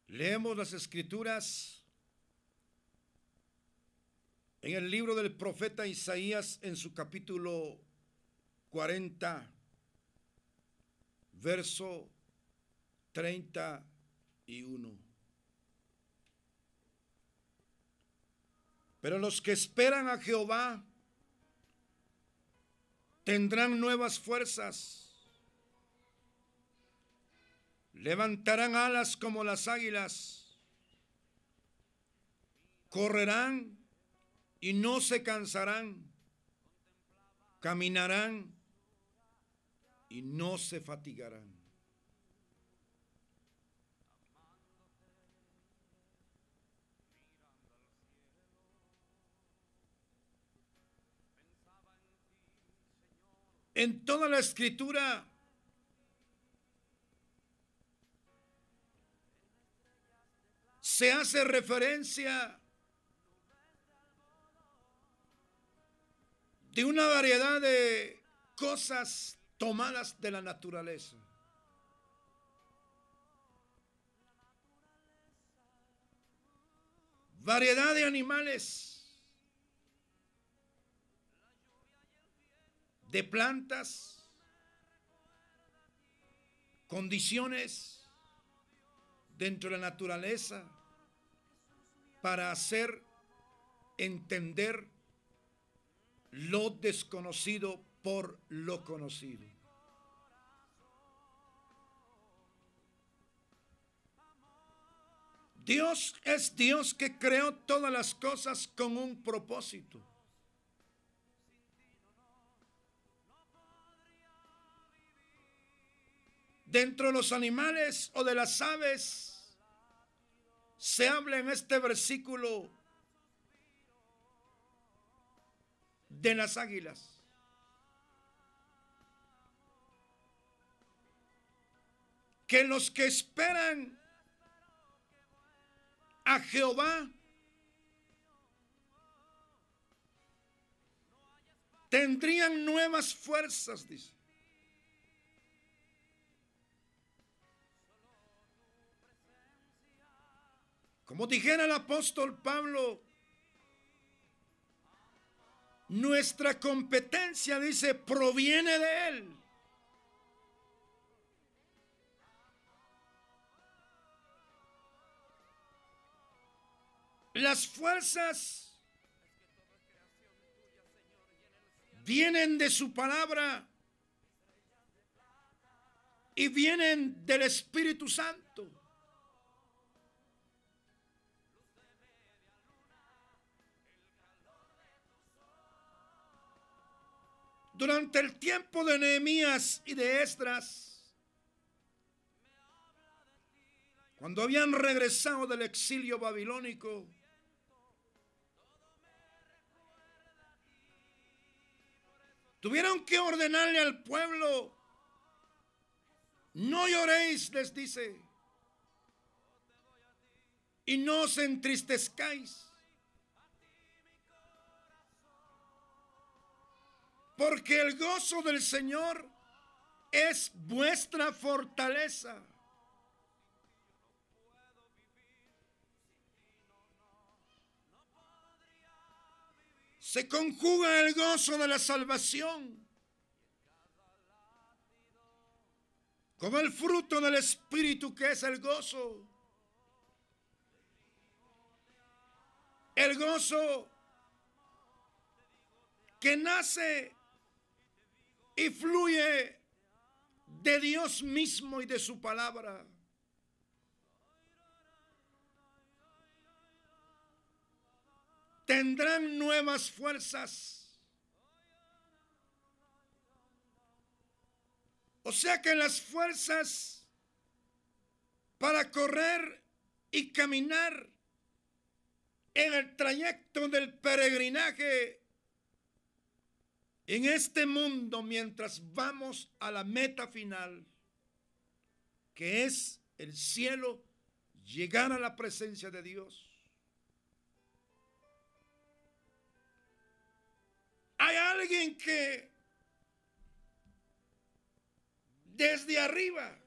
Leemos las Escrituras en el libro del profeta Isaías en su capítulo 40, verso 31. Pero los que esperan a Jehová tendrán nuevas fuerzas. Levantarán alas como las águilas, correrán y no se cansarán, caminarán y no se fatigarán. En toda la Escritura se hace referencia de una variedad de cosas tomadas de la naturaleza. Variedad de animales, de plantas, condiciones dentro de la naturaleza para hacer entender lo desconocido por lo conocido. Dios es Dios que creó todas las cosas con un propósito. Dentro de los animales o de las aves se habla en este versículo de las águilas. Que los que esperan a Jehová tendrían nuevas fuerzas, dice. Como dijera el apóstol Pablo, nuestra competencia, dice, proviene de Él. Las fuerzas vienen de su palabra y vienen del Espíritu Santo. Durante el tiempo de Nehemías y de Esdras, cuando habían regresado del exilio babilónico, tuvieron que ordenarle al pueblo: no lloréis, les dice, y no os entristezcáis, porque el gozo del Señor es vuestra fortaleza. Se conjuga el gozo de la salvación con el fruto del Espíritu, que es el gozo. El gozo que nace y fluye de Dios mismo y de su palabra. Tendrán nuevas fuerzas. O sea que las fuerzas para correr y caminar en el trayecto del peregrinaje en este mundo, mientras vamos a la meta final, que es el cielo, llegar a la presencia de Dios. Hay alguien que desde arriba,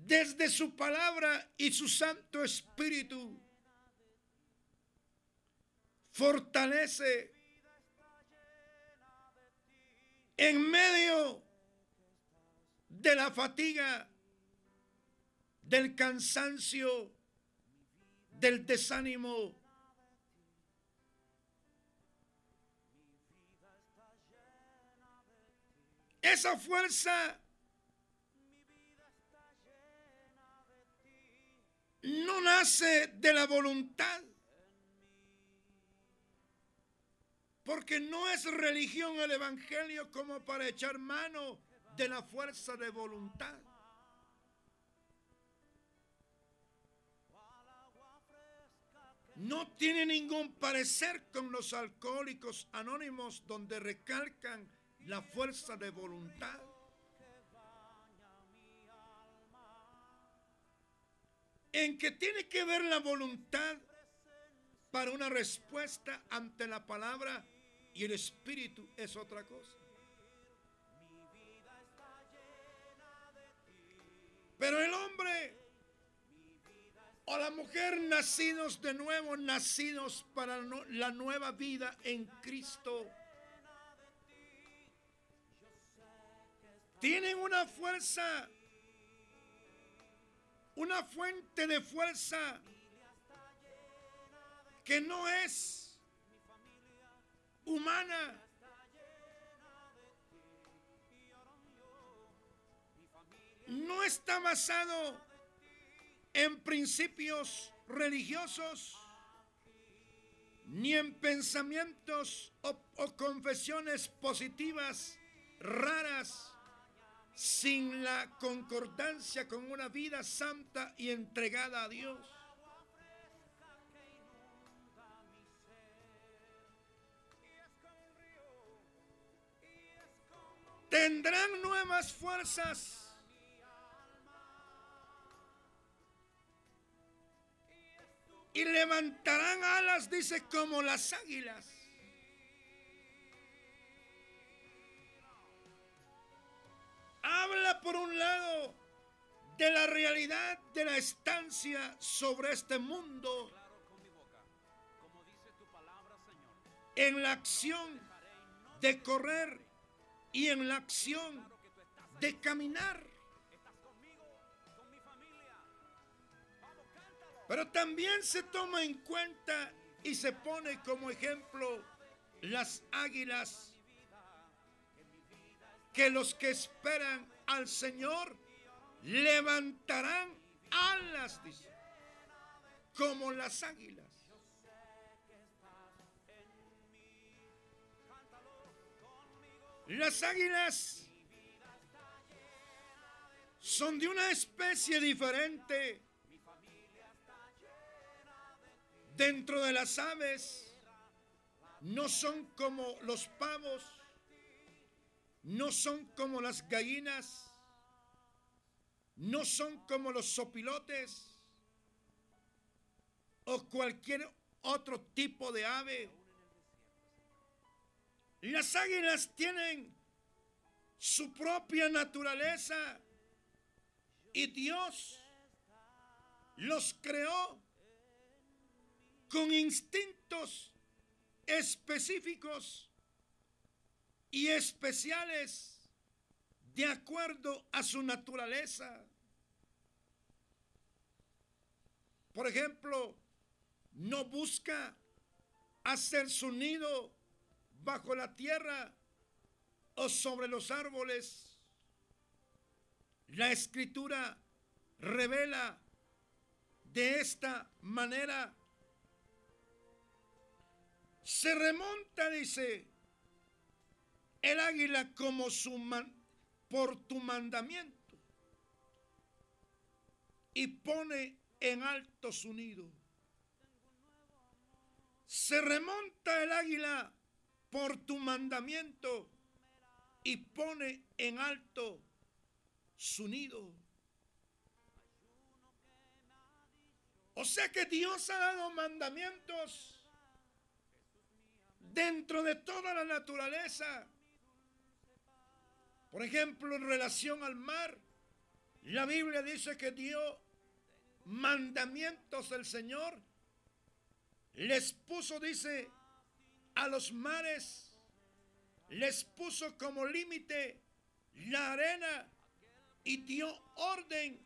desde su palabra y su Santo Espíritu, fortalece en medio de la fatiga, del cansancio, del desánimo. Esa fuerza no nace de la voluntad, porque no es religión el evangelio como para echar mano de la fuerza de voluntad. No tiene ningún parecer con los alcohólicos anónimos, donde recalcan la fuerza de voluntad. En que tiene que ver la voluntad para una respuesta ante la palabra, y el espíritu es otra cosa. Pero el hombre o la mujer nacidos de nuevo, nacidos para la nueva vida en Cristo, tienen una fuerza, una fuente de fuerza que no es humana. No está basado en principios religiosos, ni en pensamientos o confesiones positivas raras, sin la concordancia con una vida santa y entregada a Dios. Tendrán nuevas fuerzas y levantarán alas, dice, como las águilas. Habla por un lado de la realidad de la estancia sobre este mundo, en la acción de correr y en la acción de caminar. Pero también se toma en cuenta y se pone como ejemplo las águilas, que los que esperan al Señor levantarán alas, dice, como las águilas. Las águilas son de una especie diferente. Dentro de las aves, no son como los pavos, no son como las gallinas, no son como los zopilotes o cualquier otro tipo de ave. Las águilas tienen su propia naturaleza y Dios los creó con instintos específicos y especiales de acuerdo a su naturaleza. Por ejemplo, no busca hacer su nido bajo la tierra o sobre los árboles. La Escritura revela de esta manera. Se remonta, dice, el águila como por tu mandamiento, y pone en alto su nido. Se remonta el águila por tu mandamiento y pone en alto su nido. O sea que Dios ha dado mandamientos dentro de toda la naturaleza. Por ejemplo, en relación al mar, La Biblia dice que dio mandamientos del Señor. Les puso, dice, a los mares. Les puso como límite la arena y dio orden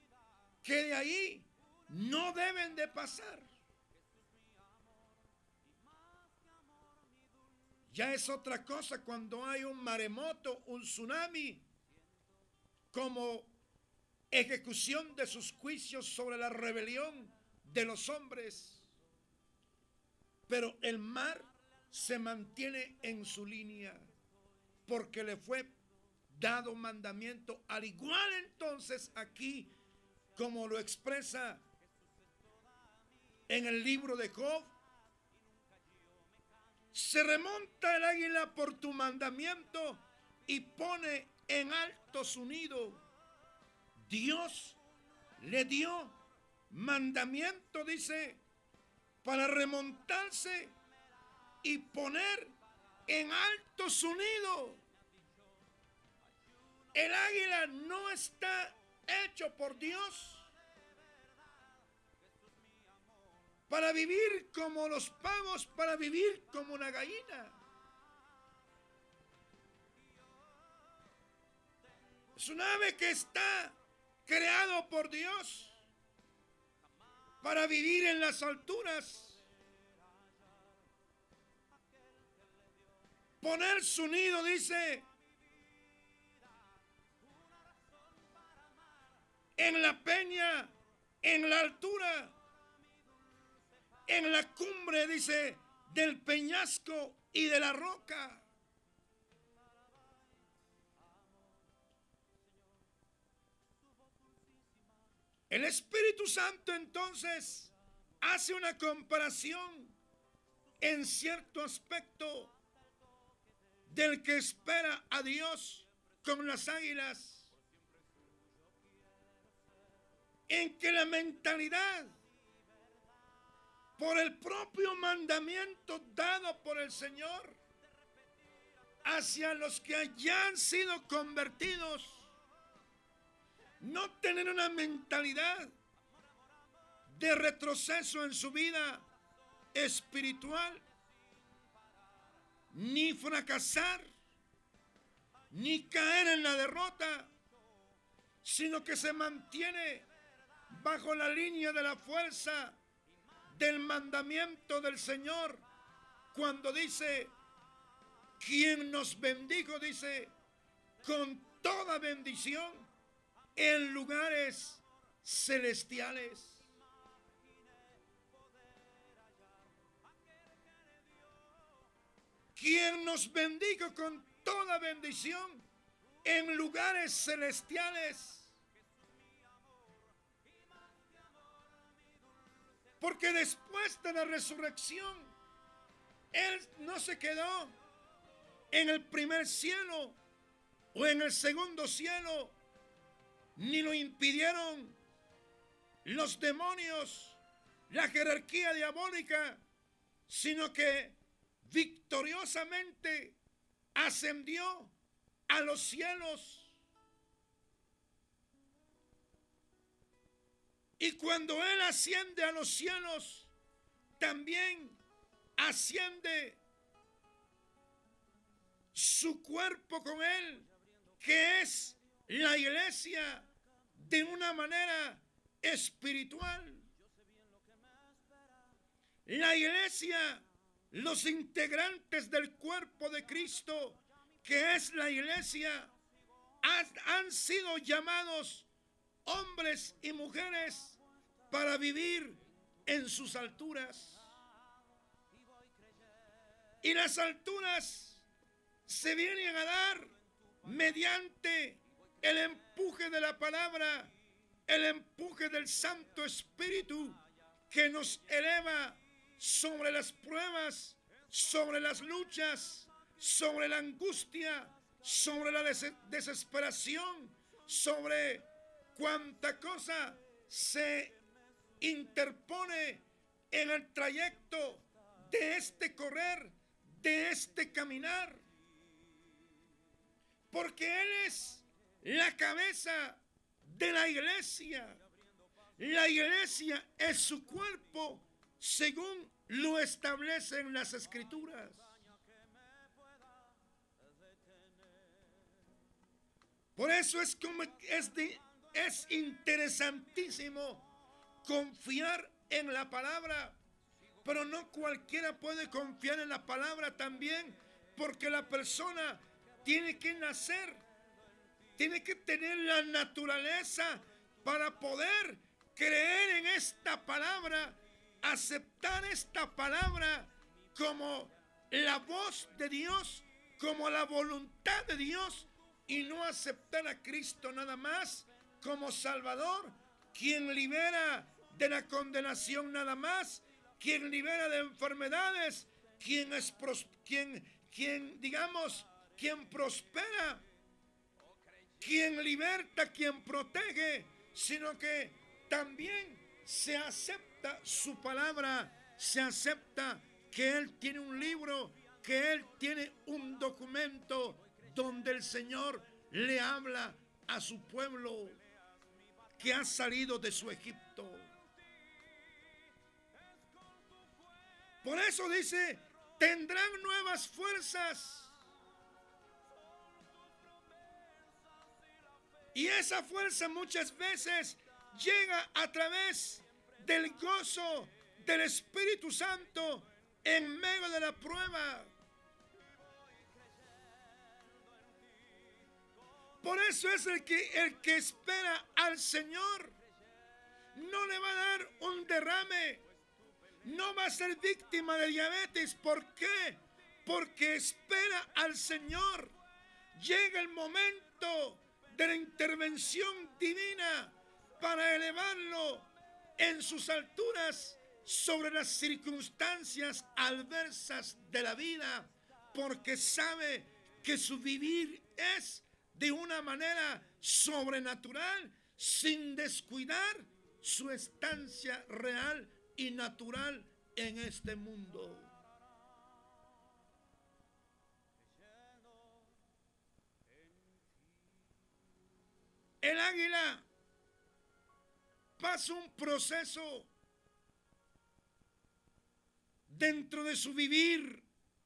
que de ahí no deben de pasar. Ya es otra cosa cuando hay un maremoto, un tsunami, como ejecución de sus juicios sobre la rebelión de los hombres. Pero el mar se mantiene en su línea porque le fue dado mandamiento, al igual entonces aquí como lo expresa en el libro de Job. Se remonta el águila por tu mandamiento y pone en alto su nido. Dios le dio mandamiento, dice, para remontarse y poner en alto su nido. El águila no está hecho por Dios para vivir como los pavos, para vivir como una gallina. Es un ave que está creado por Dios para vivir en las alturas, poner su nido, dice, en la peña, en la altura, en la cumbre, dice, del peñasco y de la roca. El Espíritu Santo entonces hace una comparación en cierto aspecto del que espera a Dios con las águilas, en que la mentalidad por el propio mandamiento dado por el Señor hacia los que ya han sido convertidos, no tener una mentalidad de retroceso en su vida espiritual, ni fracasar, ni caer en la derrota, sino que se mantiene bajo la línea de la fuerza del mandamiento del Señor, cuando dice, quien nos bendijo, dice, con toda bendición en lugares celestiales. Quien nos bendijo con toda bendición en lugares celestiales. Porque después de la resurrección, Él no se quedó en el primer cielo o en el segundo cielo, ni lo impidieron los demonios, la jerarquía diabólica, sino que victoriosamente ascendió a los cielos. Y cuando Él asciende a los cielos, también asciende su cuerpo con Él, que es la iglesia, de una manera espiritual. La iglesia, los integrantes del cuerpo de Cristo, que es la iglesia, han sido llamados hombres y mujeres para vivir en sus alturas. Y las alturas se vienen a dar mediante el empuje de la palabra, el empuje del Santo Espíritu, que nos eleva sobre las pruebas, sobre las luchas, sobre la angustia, sobre la desesperación, sobre cuánta cosa se interpone en el trayecto de este correr, de este caminar. Porque Él es la cabeza de la iglesia. La iglesia es su cuerpo según lo establecen las Escrituras. Por eso es interesantísimo confiar en la palabra, pero no cualquiera puede confiar en la palabra también, porque la persona tiene que nacer, tiene que tener la naturaleza para poder creer en esta palabra, aceptar esta palabra como la voz de Dios, como la voluntad de Dios, y no aceptar a Cristo nada más como Salvador, quien libera de la condenación nada más, quien libera de enfermedades, quien prospera, quien liberta, quien protege, sino que también se acepta su palabra, se acepta que Él tiene un libro, que Él tiene un documento donde el Señor le habla a su pueblo que ha salido de su Egipto. Por eso dice, tendrán nuevas fuerzas. Y esa fuerza muchas veces llega a través del gozo del Espíritu Santo en medio de la prueba. Por eso es el que espera al Señor no le va a dar un derrame, no va a ser víctima de diabetes. ¿Por qué? Porque espera al Señor. Llega el momento de la intervención divina para elevarlo en sus alturas sobre las circunstancias adversas de la vida, porque sabe que su vivir es de una manera sobrenatural, sin descuidar su estancia real y natural en este mundo. El águila pasa un proceso dentro de su vivir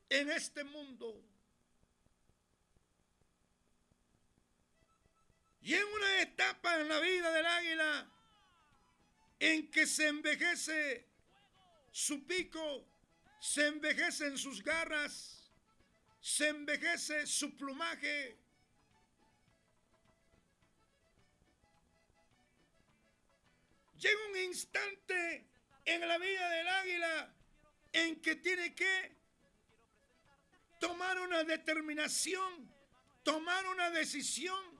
en este mundo. Y en una etapa en la vida del águila en que se envejece su pico, se envejecen sus garras, se envejece su plumaje. Llega un instante en la vida del águila en que tiene que tomar una determinación, tomar una decisión.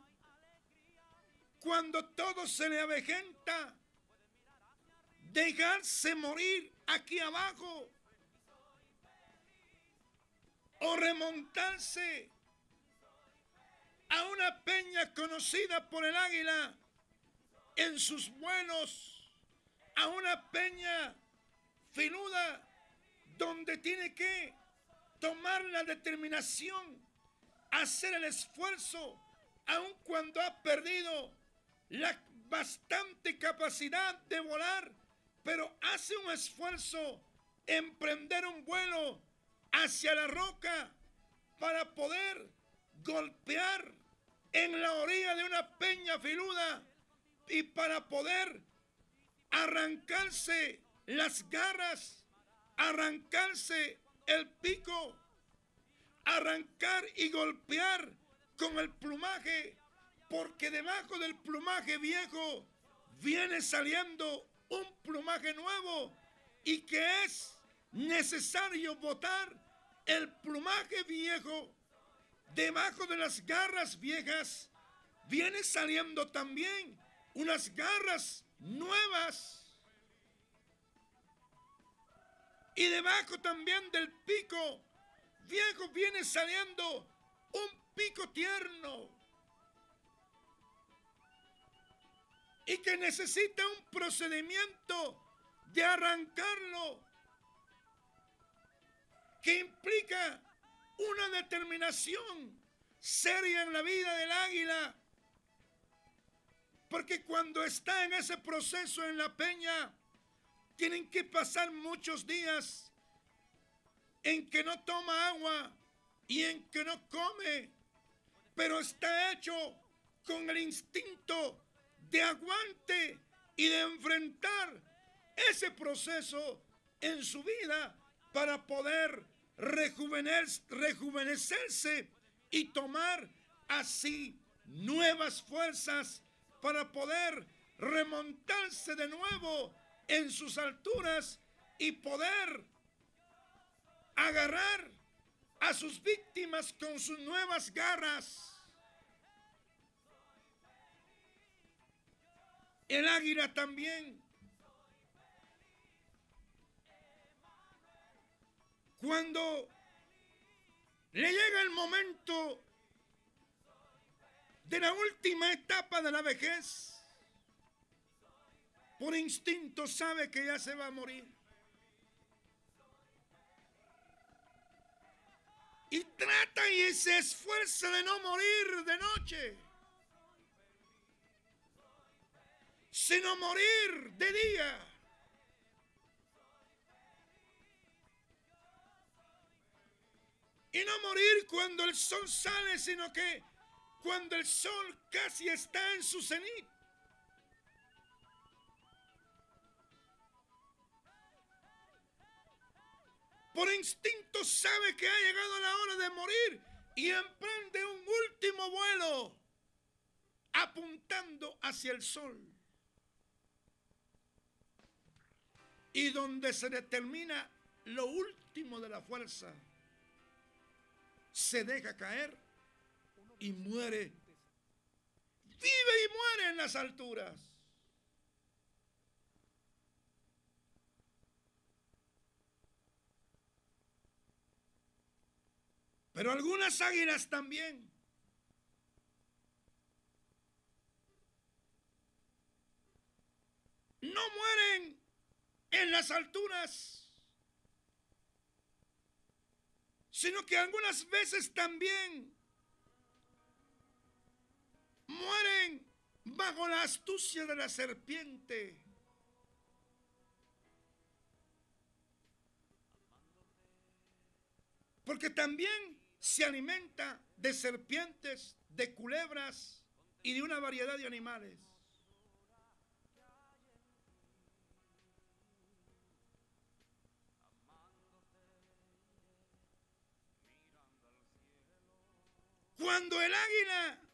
Cuando todo se le avejenta, dejarse morir aquí abajo o remontarse a una peña conocida por el águila en sus vuelos, a una peña filuda donde tiene que tomar la determinación, hacer el esfuerzo, aun cuando ha perdido la bastante capacidad de volar, pero hace un esfuerzo, emprender un vuelo hacia la roca para poder golpear en la orilla de una peña filuda y para poder arrancarse las garras, arrancarse el pico, arrancar y golpear con el plumaje, porque debajo del plumaje viejo viene saliendo un plumaje nuevo y que es necesario botar el plumaje viejo. Debajo de las garras viejas viene saliendo también unas garras nuevas. Y debajo también del pico viejo viene saliendo un pico tierno. Y que necesita un procedimiento de arrancarlo, que implica una determinación seria en la vida del águila Porque cuando está en ese proceso en la peña, tienen que pasar muchos días en que no toma agua y en que no come, pero está hecho con el instinto de aguante y de enfrentar ese proceso en su vida para poder rejuvenecerse y tomar así nuevas fuerzas para poder remontarse de nuevo en sus alturas y poder agarrar a sus víctimas con sus nuevas garras. El águila también, cuando le llega el momento de la última etapa de la vejez, por instinto sabe que ya se va a morir. Y trata y se esfuerza de no morir de noche, sino morir de día. Y no morir cuando el sol sale, sino que cuando el sol casi está en su cenit. Por instinto sabe que ha llegado la hora de morir y emprende un último vuelo apuntando hacia el sol. Y donde se determina lo último de la fuerza, se deja caer y muere. Vive y muere en las alturas. Pero algunas águilas también no mueren en las alturas, sino que algunas veces también mueren bajo la astucia de la serpiente. Porque también se alimenta de serpientes, de culebras y de una variedad de animales. Cuando el águila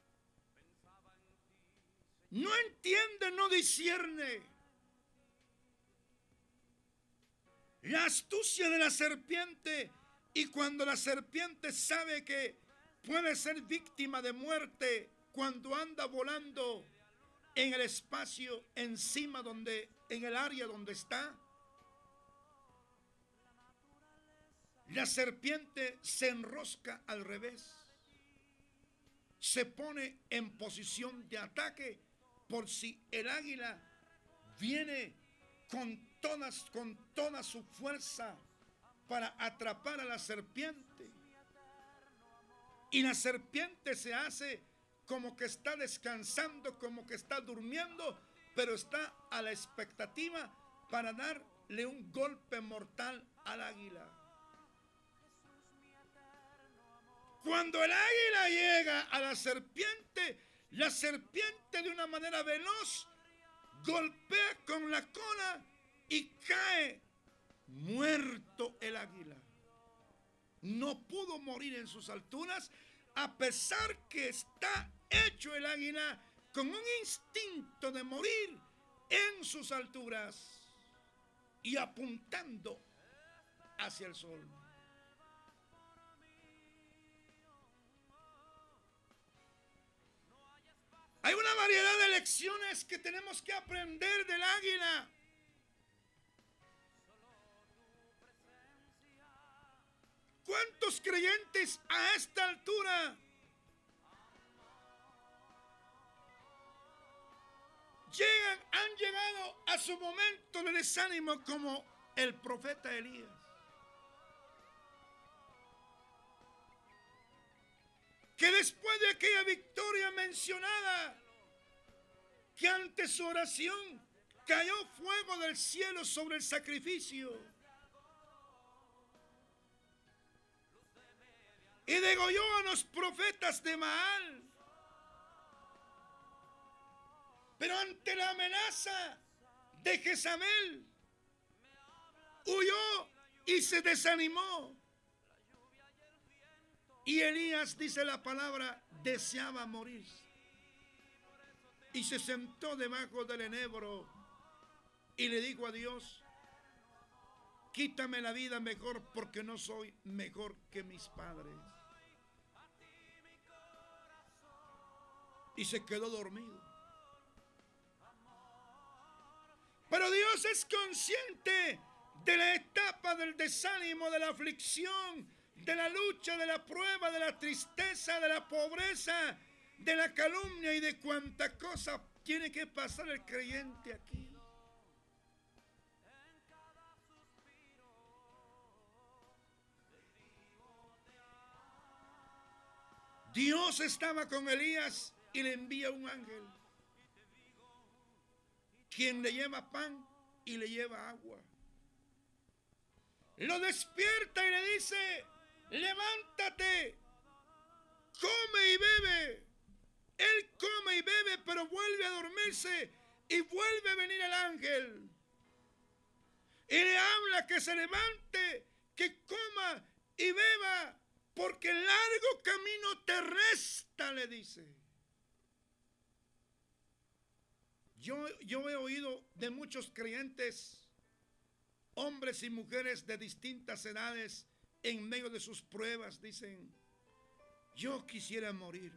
no entiende, no discierne la astucia de la serpiente, y cuando la serpiente sabe que puede ser víctima de muerte cuando anda volando en el espacio encima en el área donde está, la serpiente se enrosca al revés. Se pone en posición de ataque por si el águila viene con toda su fuerza para atrapar a la serpiente. Y la serpiente se hace como que está descansando, como que está durmiendo, pero está a la expectativa para darle un golpe mortal al águila. Cuando el águila llega a la serpiente de una manera veloz golpea con la cola y cae muerto el águila. No pudo morir en sus alturas, a pesar que está hecho el águila con un instinto de morir en sus alturas y apuntando hacia el sol. Hay una variedad de lecciones que tenemos que aprender del águila. ¿Cuántos creyentes a esta altura han llegado a su momento de desánimo como el profeta Elías? Que después de aquella victoria mencionada, que ante su oración cayó fuego del cielo sobre el sacrificio y degolló a los profetas de Baal. Pero ante la amenaza de Jezabel, huyó y se desanimó. Y Elías, dice la palabra, deseaba morir. Y se sentó debajo del enebro y le dijo a Dios: quítame la vida mejor, porque no soy mejor que mis padres. Y se quedó dormido. Pero Dios es consciente de la etapa del desánimo, de la aflicción, de la lucha, de la prueba, de la tristeza, de la pobreza, de la calumnia y de cuánta cosa tiene que pasar el creyente aquí. Dios estaba con Elías y le envía un ángel, quien le lleva pan y le lleva agua. Lo despierta y le dice: levántate, come y bebe. Él come y bebe, pero vuelve a dormirse y vuelve a venir el ángel. Y le habla que se levante, que coma y beba, porque el largo camino te resta, le dice. Yo he oído de muchos creyentes, hombres y mujeres de distintas edades, en medio de sus pruebas, dicen: yo quisiera morir.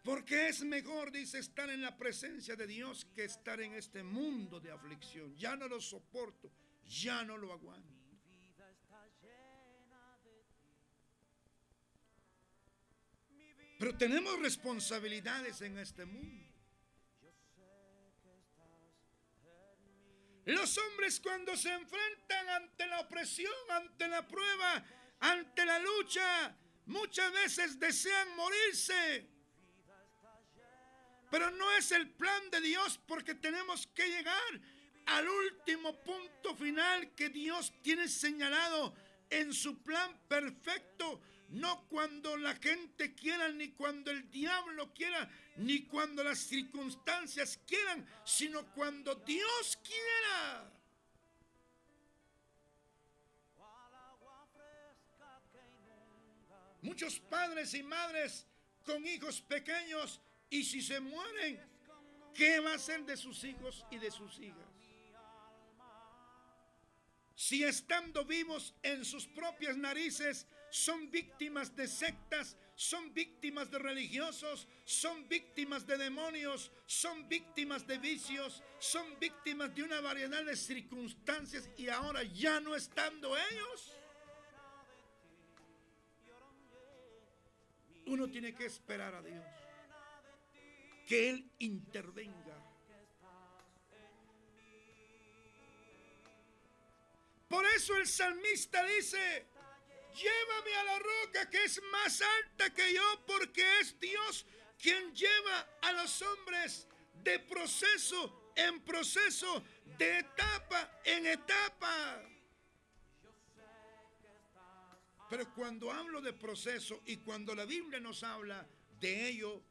Porque es mejor, dice, estar en la presencia de Dios que estar en este mundo de aflicción. Ya no lo soporto, ya no lo aguanto. Pero tenemos responsabilidades en este mundo. Los hombres, cuando se enfrentan ante la opresión, ante la prueba, ante la lucha, muchas veces desean morirse. Pero no es el plan de Dios, porque tenemos que llegar al último punto final que Dios tiene señalado en su plan perfecto. No cuando la gente quiera, ni cuando el diablo quiera, ni cuando las circunstancias quieran, sino cuando Dios quiera. Muchos padres y madres con hijos pequeños, y si se mueren, ¿qué va a ser de sus hijos y de sus hijas? Si estando vivos en sus propias narices son víctimas de sectas, son víctimas de religiosos, son víctimas de demonios, son víctimas de vicios, son víctimas de una variedad de circunstancias, y ahora ya no estando ellos, uno tiene que esperar a Dios que Él intervenga. Por eso el salmista dice: llévame a la roca que es más alta que yo, porque es Dios quien lleva a los hombres de proceso en proceso, de etapa en etapa. Pero cuando hablo de proceso y cuando la Biblia nos habla de ello,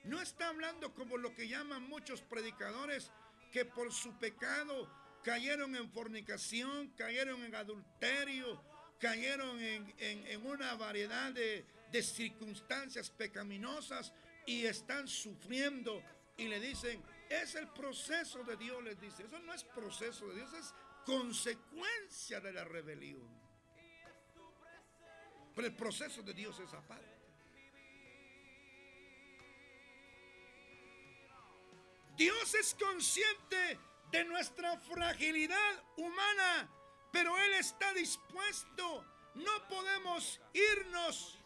no está hablando como lo que llaman muchos predicadores, que por su pecado cayeron en fornicación, cayeron en adulterio, cayeron en una variedad de circunstancias pecaminosas y están sufriendo, y le dicen: es el proceso de Dios. Les dice: eso no es proceso de Dios, es consecuencia de la rebelión. Pero el proceso de Dios es aparte. Dios es consciente de nuestra fragilidad humana, pero Él está dispuesto. No podemos irnos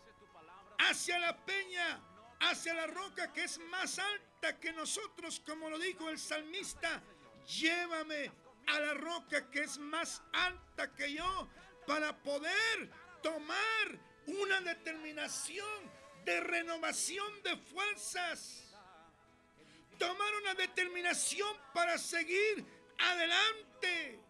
hacia la peña, hacia la roca que es más alta que nosotros, como lo dijo el salmista: llévame a la roca que es más alta que yo, para poder tomar una determinación de renovación de fuerzas. tomar una determinación para seguir adelante.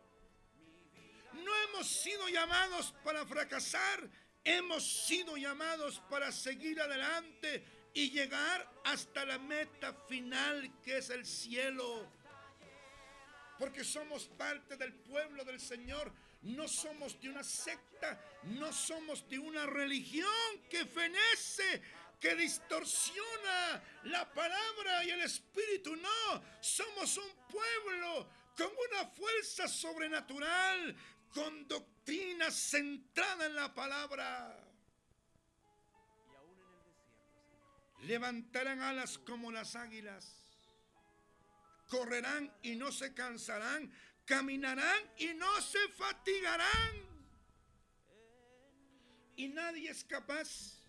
No hemos sido llamados para fracasar, hemos sido llamados para seguir adelante y llegar hasta la meta final, que es el cielo. Porque somos parte del pueblo del Señor. No somos de una secta, no somos de una religión que fenece, que distorsiona la palabra y el espíritu. No, somos un pueblo con una fuerza sobrenatural, con doctrina centrada en la palabra. Levantarán alas como las águilas, correrán y no se cansarán, caminarán y no se fatigarán. Y nadie es capaz.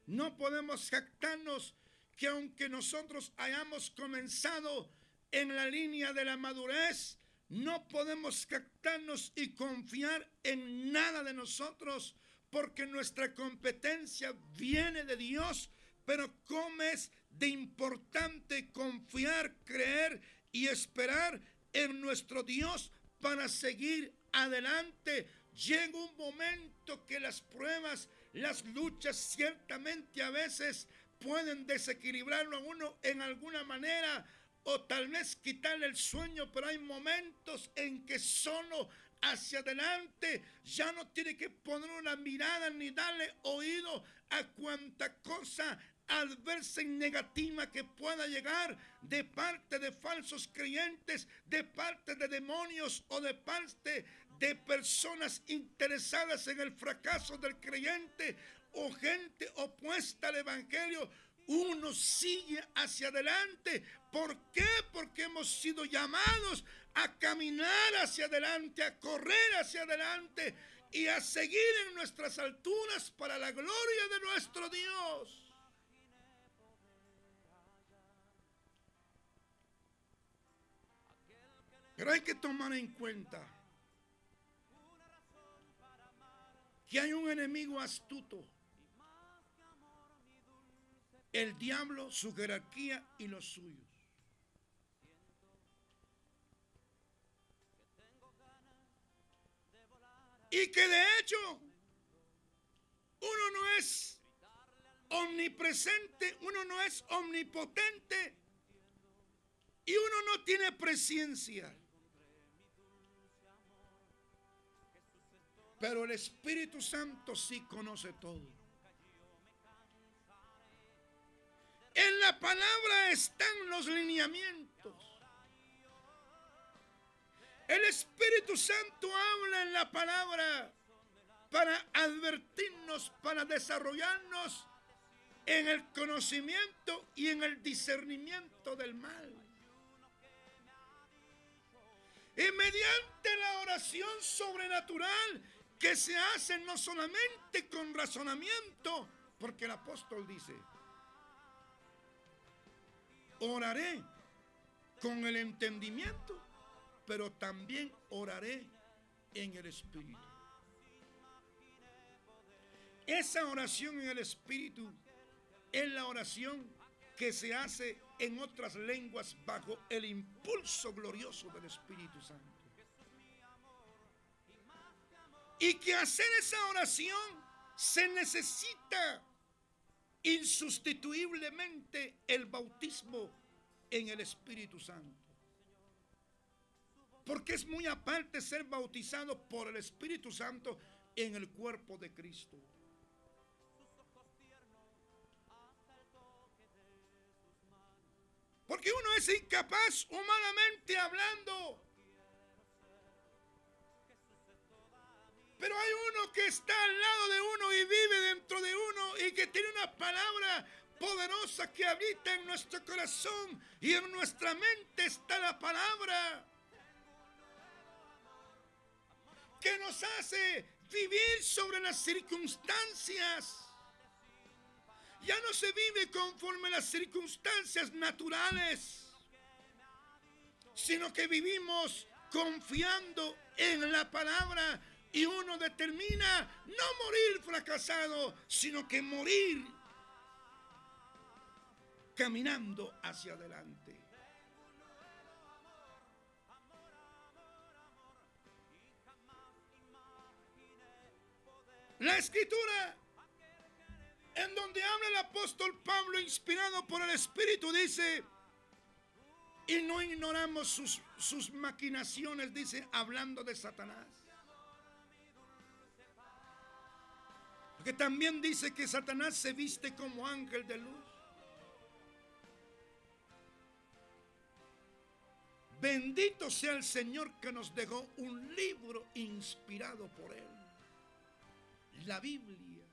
No podemos jactarnos que aunque nosotros hayamos comenzado en la línea de la madurez, no podemos jactarnos y confiar en nada de nosotros, porque nuestra competencia viene de Dios. Pero cómo es de importante confiar, creer y esperar en nuestro Dios para seguir adelante. Llega un momento que las pruebas, las luchas ciertamente a veces pueden desequilibrarlo a uno en alguna manera, o tal vez quitarle el sueño, pero hay momentos en que solo hacia adelante ya no tiene que poner una mirada ni darle oído a cuanta cosa adversa y negativa que pueda llegar de parte de falsos creyentes, de parte de demonios o de parte de personas interesadas en el fracaso del creyente o gente opuesta al evangelio. Uno sigue hacia adelante. ¿Por qué? Porque hemos sido llamados a caminar hacia adelante, a correr hacia adelante y a seguir en nuestras alturas para la gloria de nuestro Dios. Pero hay que tomar en cuenta que hay un enemigo astuto. El diablo, su jerarquía y los suyos. Y que de hecho uno no es omnipresente, uno no es omnipotente y uno no tiene presencia. Pero el Espíritu Santo sí conoce todo. En la palabra están los lineamientos. El Espíritu Santo habla en la palabra para advertirnos, para desarrollarnos en el conocimiento y en el discernimiento del mal. Y mediante la oración sobrenatural que se hace no solamente con razonamiento, porque el apóstol dice: oraré con el entendimiento, pero también oraré en el Espíritu. Esa oración en el Espíritu es la oración que se hace en otras lenguas bajo el impulso glorioso del Espíritu Santo. Y que hacer esa oración se necesita insustituiblemente el bautismo en el Espíritu Santo. Porque es muy aparte ser bautizado por el Espíritu Santo en el cuerpo de Cristo. Porque uno es incapaz, humanamente hablando. Pero hay uno que está al lado de uno y vive dentro de uno y que tiene una palabra poderosa que habita en nuestro corazón, y en nuestra mente está la palabra que nos hace vivir sobre las circunstancias. Ya no se vive conforme a las circunstancias naturales, sino que vivimos confiando en la palabra, y uno determina no morir fracasado, sino que morir caminando hacia adelante. La escritura en donde habla el apóstol Pablo, inspirado por el Espíritu, dice, y no ignoramos sus maquinaciones, dice, hablando de Satanás. Porque también dice que Satanás se viste como ángel de luz. Bendito sea el Señor que nos dejó un libro inspirado por Él, la Biblia.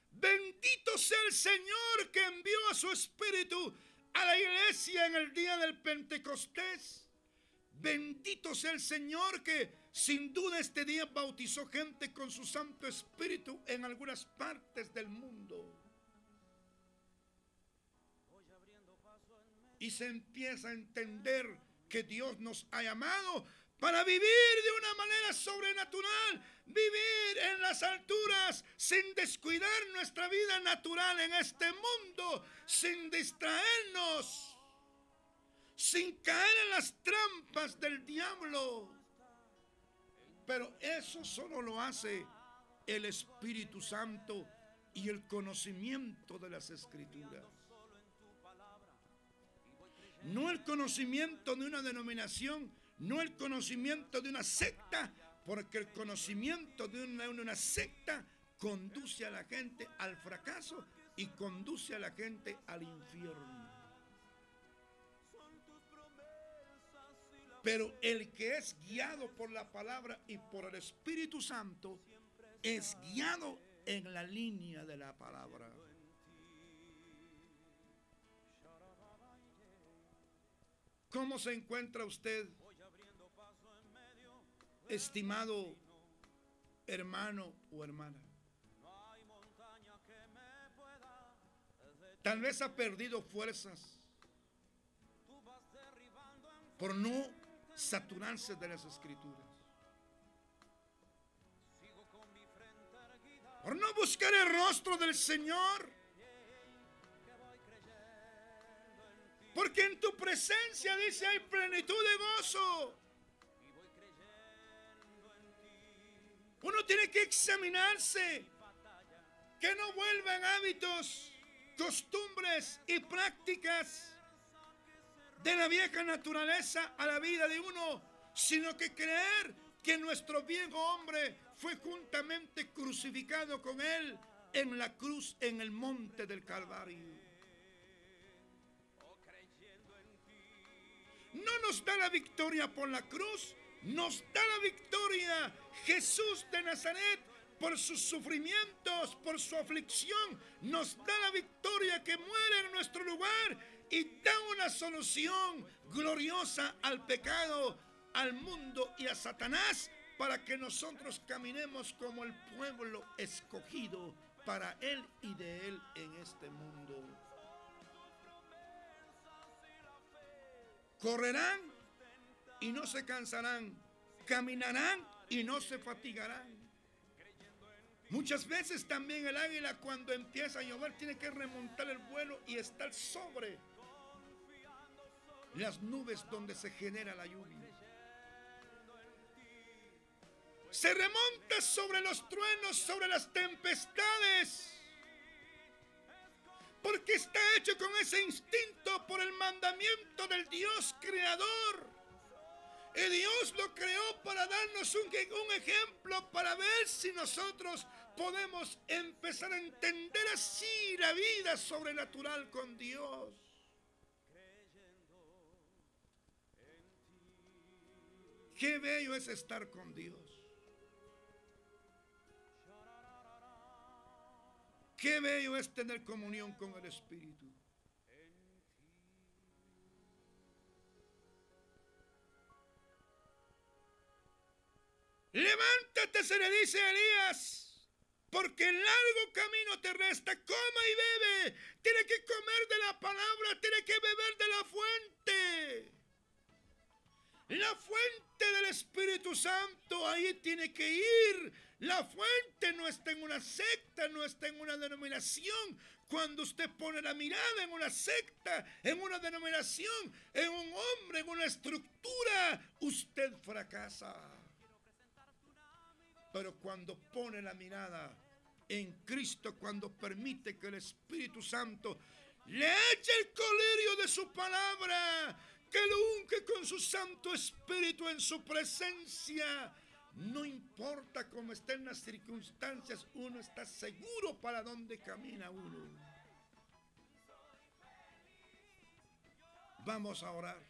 Bendito sea el Señor que envió a su Espíritu a la iglesia en el día del Pentecostés. Bendito sea el Señor que sin duda este día bautizó gente con su Santo Espíritu en algunas partes del mundo. Y se empieza a entender que Dios nos ha llamado para vivir de una manera sobrenatural, vivir en las alturas sin descuidar nuestra vida natural en este mundo, sin distraernos, sin caer en las trampas del diablo. Pero eso solo lo hace el Espíritu Santo y el conocimiento de las Escrituras. No el conocimiento de una denominación, no el conocimiento de una secta, porque el conocimiento de una secta conduce a la gente al fracaso y conduce a la gente al infierno. Pero el que es guiado por la palabra y por el Espíritu Santo es guiado en la línea de la palabra. ¿Cómo se encuentra usted, estimado hermano o hermana? Tal vez ha perdido fuerzas por no saturarse de las Escrituras, por no buscar el rostro del Señor, porque en tu presencia, dice, hay plenitud de gozo. Uno tiene que examinarse, que no vuelvan hábitos, costumbres y prácticas de la vieja naturaleza a la vida de uno, sino que creer que nuestro viejo hombre fue juntamente crucificado con Él en la cruz en el monte del Calvario. No nos da la victoria por la cruz, nos da la victoria Jesús de Nazaret por sus sufrimientos, por su aflicción. Nos da la victoria que muere en nuestro lugar y da una solución gloriosa al pecado, al mundo y a Satanás, para que nosotros caminemos como el pueblo escogido para Él y de Él en este mundo. Correrán y no se cansarán, caminarán y no se fatigarán. Muchas veces también el águila, cuando empieza a llover, tiene que remontar el vuelo y estar sobre las nubes donde se genera la lluvia. Se remonta sobre los truenos, sobre las tempestades, porque está hecho con ese instinto por el mandamiento del Dios creador. Y Dios lo creó para darnos un ejemplo, para ver si nosotros podemos empezar a entender así la vida sobrenatural con Dios. Qué bello es estar con Dios. Qué bello es tener comunión con el Espíritu. Levántate, se le dice a Elías, porque el largo camino te resta. Coma y bebe. Tiene que comer de la palabra, tiene que beber de la fuente. La fuente del Espíritu Santo, ahí tiene que ir. La fuente no está en una secta, no está en una denominación. Cuando usted pone la mirada en una secta, en una denominación, en un hombre, en una estructura, usted fracasa. Pero cuando pone la mirada en Cristo, cuando permite que el Espíritu Santo le eche el colirio de su palabra, que lo unge con su Santo Espíritu en su presencia, no importa cómo estén las circunstancias, uno está seguro para dónde camina uno. Vamos a orar.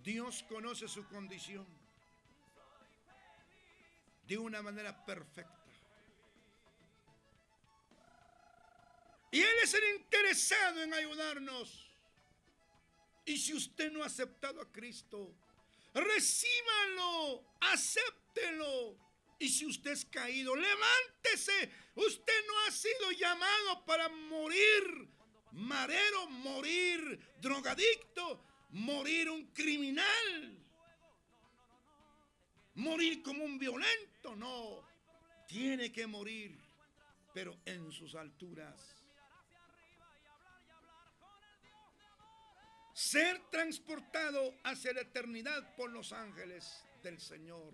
Dios conoce su condición de una manera perfecta. Y Él es el interesado en ayudarnos. Y si usted no ha aceptado a Cristo, recíbalo, acéptelo. Y si usted es caído, levántese. Usted no ha sido llamado para morir marero, morir drogadicto, morir un criminal, morir como un violento. No, tiene que morir, pero en sus alturas. Ser transportado hacia la eternidad por los ángeles del Señor.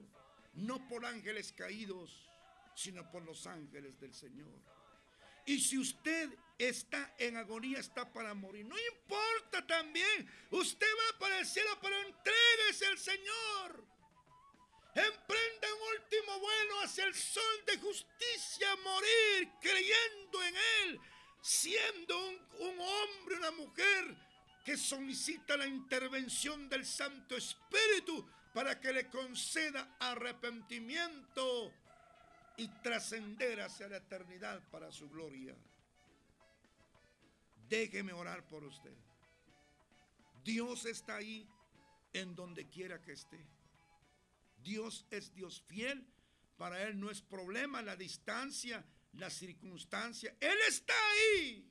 No por ángeles caídos, sino por los ángeles del Señor. Y si usted está en agonía, está para morir, no importa también. Usted va para el cielo, pero entréguese al Señor. Emprenda un último vuelo hacia el sol de justicia, morir creyendo en Él, siendo un hombre, una mujer que solicita la intervención del Santo Espíritu para que le conceda arrepentimiento y trascender hacia la eternidad para su gloria. Déjeme orar por usted. Dios está ahí en donde quiera que esté. Dios es Dios fiel. Para Él no es problema la distancia, la circunstancia. Él está ahí.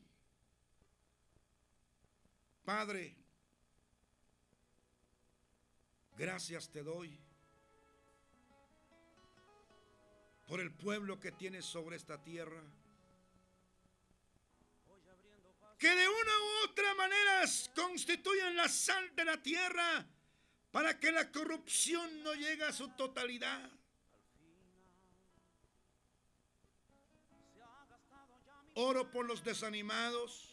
Padre, gracias te doy por el pueblo que tienes sobre esta tierra, que de una u otra manera constituyen la sal de la tierra para que la corrupción no llegue a su totalidad. Oro por los desanimados,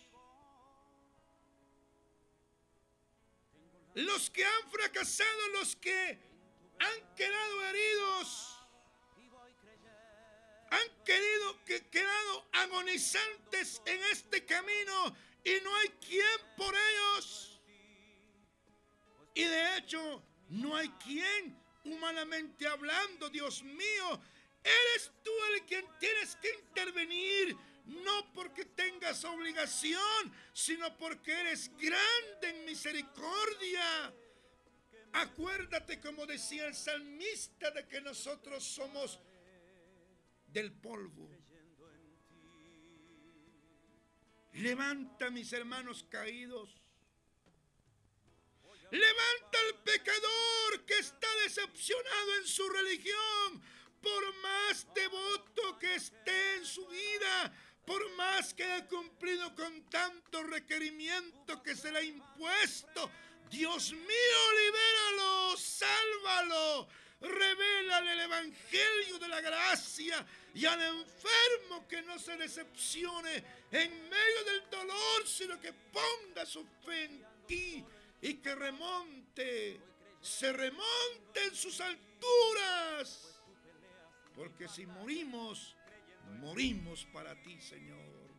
los que han fracasado, los que han quedado heridos, han quedado agonizantes en este camino y no hay quien por ellos. Y de hecho, no hay quien, humanamente hablando, Dios mío, eres tú el quien tienes que intervenir. No porque tengas obligación, sino porque eres grande en misericordia. Acuérdate, como decía el salmista, de que nosotros somos del polvo. Levanta a mis hermanos caídos. Levanta al pecador que está decepcionado en su religión. Por más devoto que esté en su vida, por más que haya cumplido con tanto requerimiento que se le ha impuesto, Dios mío, libéralo, sálvalo, revélale el evangelio de la gracia, y al enfermo que no se decepcione en medio del dolor, sino que ponga su fe en ti y que se remonte en sus alturas. Porque si morimos, morimos para ti, Señor.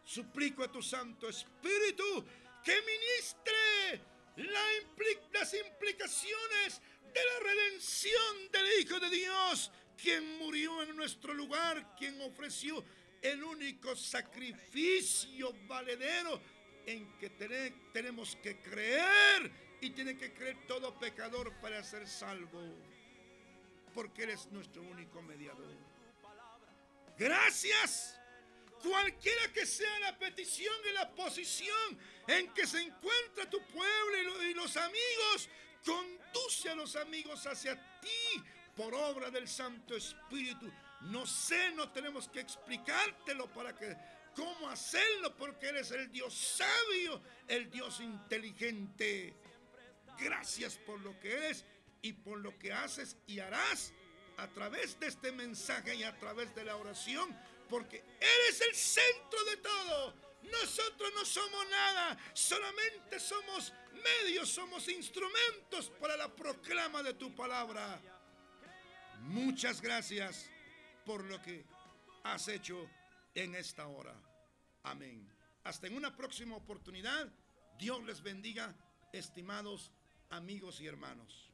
Suplico a tu Santo Espíritu que ministre las implicaciones de la redención del Hijo de Dios, quien murió en nuestro lugar, quien ofreció el único sacrificio valedero en que tenemos que creer, y tiene que creer todo pecador para ser salvo, porque eres nuestro único mediador. Gracias, cualquiera que sea la petición y la posición en que se encuentra tu pueblo y los amigos, conduce a los amigos hacia ti por obra del Santo Espíritu. No sé, no tenemos que explicártelo cómo hacerlo, porque eres el Dios sabio, el Dios inteligente. Gracias por lo que eres y por lo que haces y harás a través de este mensaje y a través de la oración, porque eres el centro de todo. Nosotros no somos nada, solamente somos medios, somos instrumentos para la proclama de tu palabra. Muchas gracias por lo que has hecho en esta hora. Amén. Hasta en una próxima oportunidad. Dios les bendiga, estimados amigos y hermanos.